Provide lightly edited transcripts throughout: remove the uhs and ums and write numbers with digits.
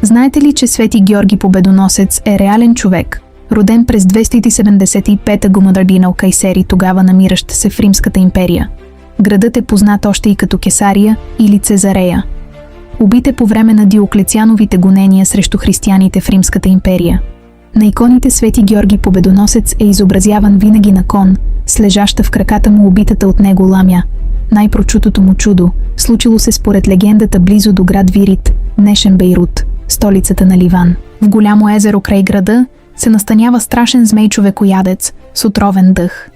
Знаете ли, че Свети Георги Победоносец е реален човек, роден през 275 година в Кайсери, тогава намиращ се в Римската империя? Градът е познат още и като Кесария или Цезарея. Убит е по време на Диоклециановите гонения срещу християните в Римската империя. На иконите Свети Георги Победоносец е изобразяван винаги на кон, с лежаща в краката му убитата от него ламя. Най-прочутото му чудо случило се според легендата близо до град Вирит, днешен Бейрут, столицата на Ливан. В голямо езеро край града се настанява страшен змей-човекоядец с отровен дъх.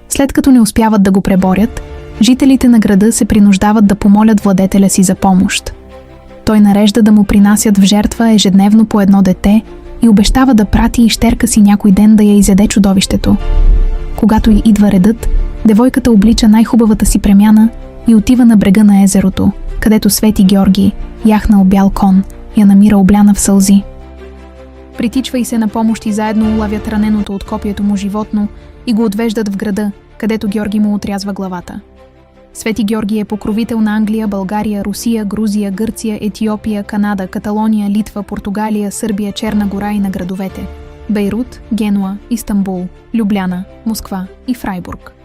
След като не успяват да го преборят, жителите на града се принуждават да помолят владетеля си за помощ. Той нарежда да му принасят в жертва ежедневно по едно дете и обещава да прати ищерка си някой ден да я изяде чудовището. Когато й идва редът, девойката облича най-хубавата си премяна и отива на брега на езерото, където Свети Георги, яхнал бял кон, я намира обляна в сълзи. Притичва и се на помощ и заедно улавят раненото от копието му животно и го отвеждат в града, където Георги му отрязва главата. Свети Георги е покровител на Англия, България, Русия, Грузия, Гърция, Етиопия, Канада, Каталония, Литва, Португалия, Сърбия, Черна гора и на градовете Бейрут, Генуа, Истанбул, Любляна, Москва и Фрайбург.